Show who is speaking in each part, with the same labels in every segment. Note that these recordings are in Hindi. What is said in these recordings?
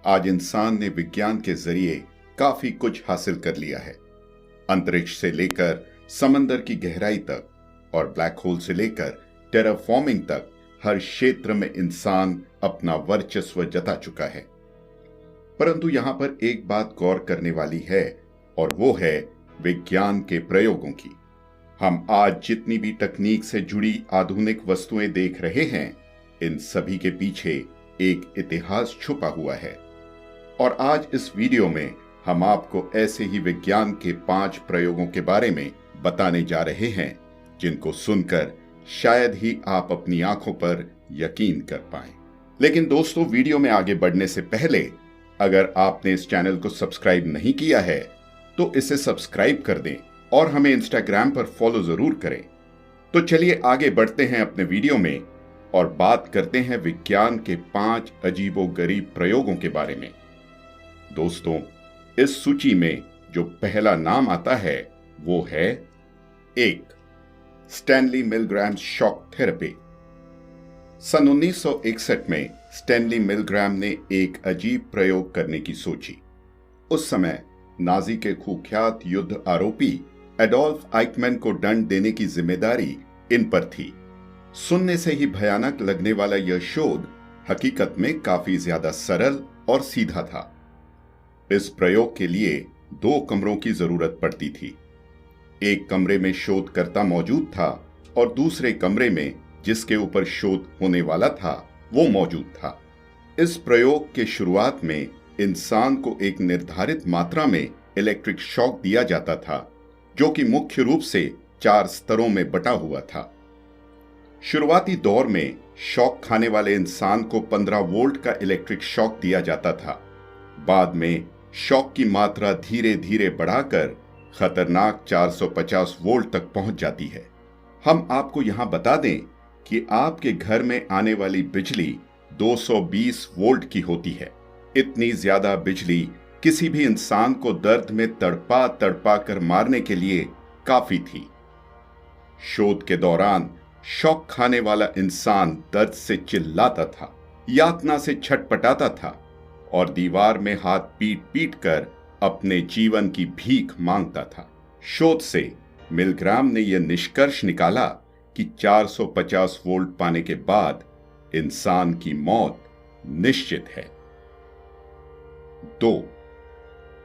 Speaker 1: आज इंसान ने विज्ञान के जरिए काफी कुछ हासिल कर लिया है। अंतरिक्ष से लेकर समंदर की गहराई तक और ब्लैक होल से लेकर टेराफॉर्मिंग तक हर क्षेत्र में इंसान अपना वर्चस्व जता चुका है। परंतु यहां पर एक बात गौर करने वाली है और वो है विज्ञान के प्रयोगों की। हम आज जितनी भी तकनीक से जुड़ी आधुनिक वस्तुएं देख रहे हैं, इन सभी के पीछे एक इतिहास छुपा हुआ है। और आज इस वीडियो में हम आपको ऐसे ही विज्ञान के 5 प्रयोगों के बारे में बताने जा रहे हैं जिनको सुनकर शायद ही आप अपनी आंखों पर यकीन कर पाएं। लेकिन दोस्तों, वीडियो में आगे बढ़ने से पहले अगर आपने इस चैनल को सब्सक्राइब नहीं किया है तो इसे सब्सक्राइब कर दें और हमें इंस्टाग्राम पर फॉलो जरूर करें। तो चलिए आगे बढ़ते हैं अपने वीडियो में और बात करते हैं विज्ञान के 5 अजीबोगरीब प्रयोगों के बारे में। दोस्तों, इस सूची में जो पहला नाम आता है वो है 1. Stanley Milgram shock therapy. सन 1961 में स्टैनली मिलग्राम ने एक अजीब प्रयोग करने की सोची। उस समय नाजी के कुख्यात युद्ध आरोपी एडोल्फ आइकमैन को दंड देने की जिम्मेदारी इन पर थी। सुनने से ही भयानक लगने वाला यह शोध हकीकत में काफी ज्यादा सरल और सीधा था। इस प्रयोग के लिए 2 कमरों की जरूरत पड़ती थी। एक कमरे में शोधकर्ता मौजूद था और दूसरे कमरे में जिसके ऊपर शोध होने वाला था वो मौजूद था। इस प्रयोग के शुरुआत में इंसान को एक निर्धारित मात्रा में इलेक्ट्रिक शॉक दिया जाता था, जो कि मुख्य रूप से 4 स्तरों में बटा हुआ था। शुरुआती दौर में शॉक खाने वाले इंसान को 15 वोल्ट का इलेक्ट्रिक शॉक दिया जाता था। बाद में शॉक की मात्रा धीरे धीरे बढ़ाकर खतरनाक 450 वोल्ट तक पहुंच जाती है। हम आपको यहां बता दें कि आपके घर में आने वाली बिजली 220 वोल्ट की होती है। इतनी ज्यादा बिजली किसी भी इंसान को दर्द में तड़पा तड़पा कर मारने के लिए काफी थी। शोध के दौरान शॉक खाने वाला इंसान दर्द से चिल्लाता था, यातना से छटपटाता था और दीवार में हाथ पीट पीट कर अपने जीवन की भीख मांगता था। शोध से मिलग्राम ने यह निष्कर्ष निकाला कि 450 वोल्ट पाने के बाद इंसान की मौत निश्चित है। 2.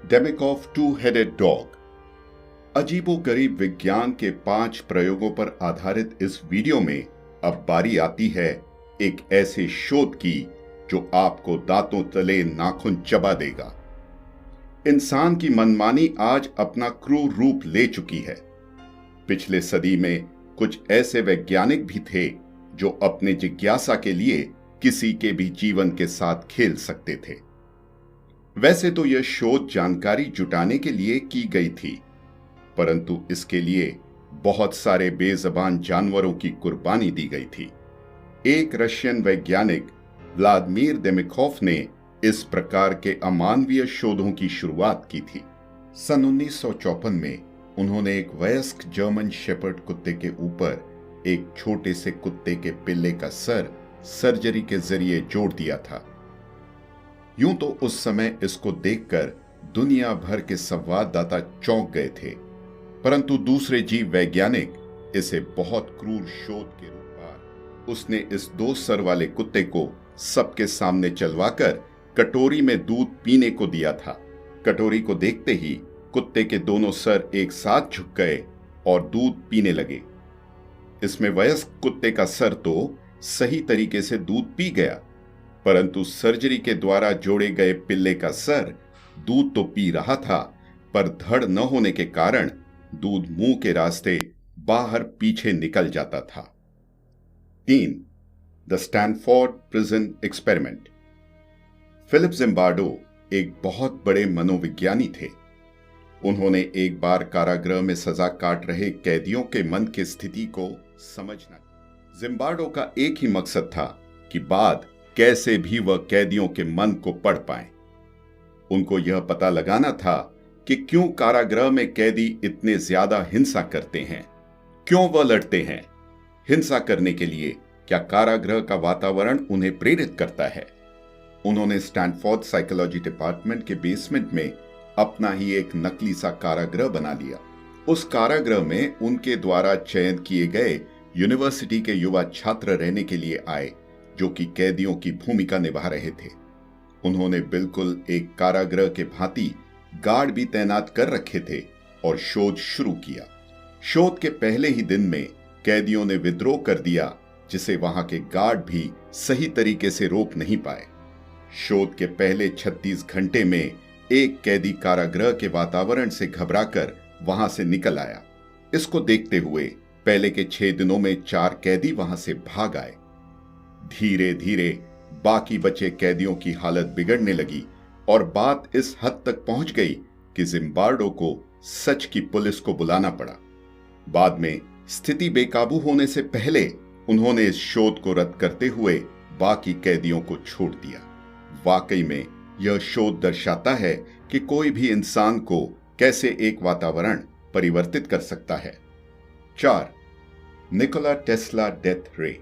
Speaker 1: डेमिकॉफ टू हेडेड डॉग। अजीबोगरीब विज्ञान के 5 प्रयोगों पर आधारित इस वीडियो में अब बारी आती है एक ऐसे शोध की जो आपको दांतों तले नाखून चबा देगा। इंसान की मनमानी आज अपना क्रूर रूप ले चुकी है। पिछले सदी में कुछ ऐसे वैज्ञानिक भी थे जो अपने जिज्ञासा के लिए किसी के भी जीवन के साथ खेल सकते थे। वैसे तो यह शोध जानकारी जुटाने के लिए की गई थी, परंतु इसके लिए बहुत सारे बेजबान जानवरों की कुर्बानी दी गई थी। एक रशियन वैज्ञानिक व्लादिमीर डेमिकॉफ ने इस प्रकार के अमानवीय शोधों की शुरुआत की थी। सन 1954 में उन्होंने एक वयस्क जर्मन शेपर्ड कुत्ते के ऊपर एक छोटे से कुत्ते के पिल्ले का सर सर्जरी के जरिए जोड़ दिया था। यूं तो उस समय इसको देखकर दुनिया भर के संवाददाता चौंक गए थे, परंतु दूसरे जीव वैज्ञानिक इसे बहुत क्रूर शोध के रूप में उसने इस 2 सर वाले कुत्ते को सबके सामने चलवाकर कटोरी में दूध पीने को दिया था। कटोरी को देखते ही कुत्ते के दोनों सर एक साथ झुक गए और दूध पीने लगे। इसमें वयस्क कुत्ते का सर तो सही तरीके से दूध पी गया, परंतु सर्जरी के द्वारा जोड़े गए पिल्ले का सर दूध तो पी रहा था, पर धड़ न होने के कारण दूध मुंह के रास्ते बाहर पीछे निकल जाता था। 3. The Stanford prison experiment. Philip Zimbardo एक बहुत बड़े मनोविज्ञानी थे। उन्होंने एक बार कारागृह में सजा काट रहे कैदियों के मन की स्थिति को समझना। जिम्बार्डो का एक ही मकसद था कि बाद कैसे भी वह कैदियों के मन को पढ़ पाए। उनको यह पता लगाना था कि क्यों कारागृह में कैदी इतने ज्यादा हिंसा करते हैं, क्यों वह लड़ते हैं। हिंसा करने के लिए क्या कारागृह का वातावरण उन्हें प्रेरित करता है? उन्होंने स्टैनफोर्ड साइकोलॉजी डिपार्टमेंट के बेसमेंट में अपना ही एक नकली सा कारागृह बना लिया। उस कारागृह में उनके द्वारा चयन किए गए यूनिवर्सिटी के युवा छात्र रहने के लिए आए, जो कि कैदियों की भूमिका निभा रहे थे। उन्होंने बिल्कुल एक कारागृह के भांति गार्ड भी तैनात कर रखे थे और शोध शुरू किया। शोध के पहले ही दिन में कैदियों ने विद्रोह कर दिया, जिसे वहां के गार्ड भी सही तरीके से रोक नहीं पाए। शोध के पहले 36 घंटे में एक कैदी कारागृह के वातावरण से घबराकर वहां से निकल आया। इसको देखते हुए पहले के 6 दिनों में 4 कैदी वहां से भाग आए। धीरे धीरे बाकी बचे कैदियों की हालत बिगड़ने लगी और बात इस हद तक पहुंच गई कि जिम्बार्डो को सच की पुलिस को बुलाना पड़ा। बाद में स्थिति बेकाबू होने से पहले उन्होंने इस शोध को रद्द करते हुए बाकी कैदियों को छोड़ दिया। वाकई में यह शोध दर्शाता है कि कोई भी इंसान को कैसे एक वातावरण परिवर्तित कर सकता है। 4. निकोला टेस्ला डेथ रे।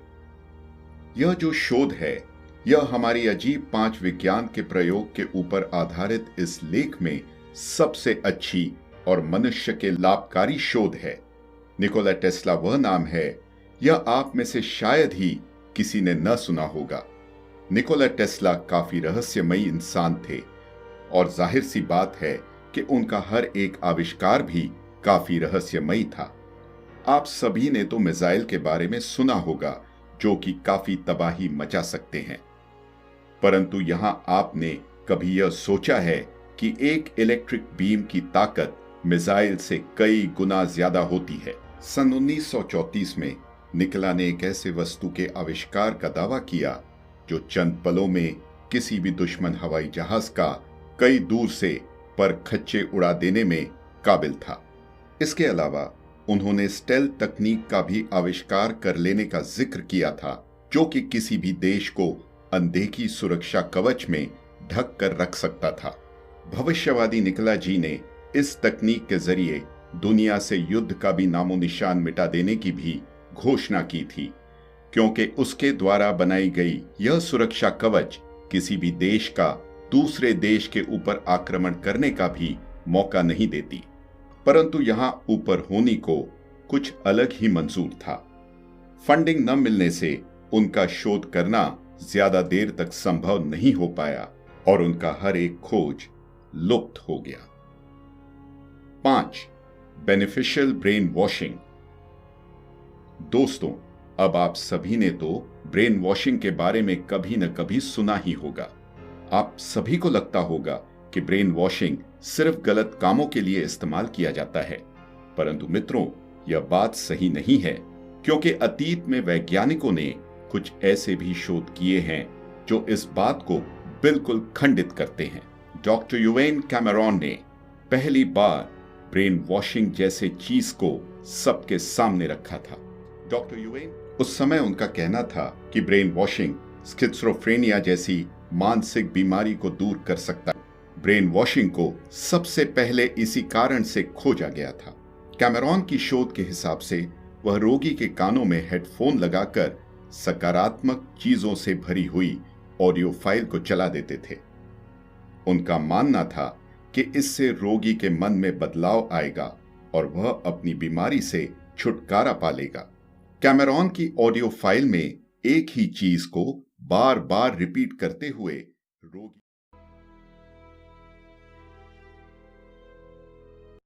Speaker 1: यह जो शोध है, यह हमारी अजीब 5 विज्ञान के प्रयोग के ऊपर आधारित इस लेख में सबसे अच्छी और मनुष्य के लाभकारी शोध है। निकोला टेस्ला वह नाम है, यह आप में से शायद ही किसी ने न सुना होगा। निकोला टेस्ला काफी रहस्यमयी इंसान थे और जाहिर सी बात है कि उनका हर एक आविष्कार भी काफी रहस्यमयी था। आप सभी ने तो मिसाइल के बारे में सुना होगा, जो कि काफी तबाही मचा सकते हैं, परंतु यहां आपने कभी यह सोचा है कि एक इलेक्ट्रिक बीम की ताकत मिसाइल से कई गुना ज्यादा होती है। सन 1934 में निकोला ने एक ऐसे वस्तु के आविष्कार का दावा किया जो चंद पलों में किसी भी दुश्मन हवाई जहाज का कई दूर से पर खच्चे उड़ा देने में काबिल था। इसके अलावा उन्होंने स्टेल्थ तकनीक का भी आविष्कार कर लेने का जिक्र किया था, जो कि किसी भी देश को अनदेखी सुरक्षा कवच में ढक कर रख सकता था। भविष्यवादी निकोला जी ने इस तकनीक के जरिए दुनिया से युद्ध का भी नामो निशान मिटा देने की भी घोषणा की थी, क्योंकि उसके द्वारा बनाई गई यह सुरक्षा कवच किसी भी देश का दूसरे देश के ऊपर आक्रमण करने का भी मौका नहीं देती। परंतु यहां ऊपर होनी को कुछ अलग ही मंजूर था। फंडिंग न मिलने से उनका शोध करना ज्यादा देर तक संभव नहीं हो पाया और उनका हर एक खोज लुप्त हो गया। 5. Beneficial brain washing. दोस्तों, अब आप सभी ने तो ब्रेन वॉशिंग के बारे में कभी न कभी सुना ही होगा। आप सभी को लगता होगा कि ब्रेन वॉशिंग सिर्फ गलत कामों के लिए इस्तेमाल किया जाता है, परंतु मित्रों, यह बात सही नहीं है, क्योंकि अतीत में वैज्ञानिकों ने कुछ ऐसे भी शोध किए हैं जो इस बात को बिल्कुल खंडित करते हैं। डॉक्टर यूवेन कैमेरॉन ने पहली बार ब्रेन वॉशिंग जैसे चीज को सबके सामने रखा था। डॉक्टर यूवेन, उस समय उनका कहना था कि ब्रेन वॉशिंग स्किज़ोफ्रेनिया जैसी मानसिक बीमारी को दूर कर सकता है। ब्रेन वॉशिंग को सबसे पहले इसी कारण से खोजा गया था। कैमेरॉन की शोध के हिसाब से वह रोगी के कानों में हेडफोन लगाकर सकारात्मक चीजों से भरी हुई ऑडियो फाइल को चला देते थे। उनका मानना था कि इससे रोगी के मन में बदलाव आएगा और वह अपनी बीमारी से छुटकारा पा लेगा। कैमेरॉन की ऑडियो फाइल में एक ही चीज को बार बार रिपीट करते हुए रोगी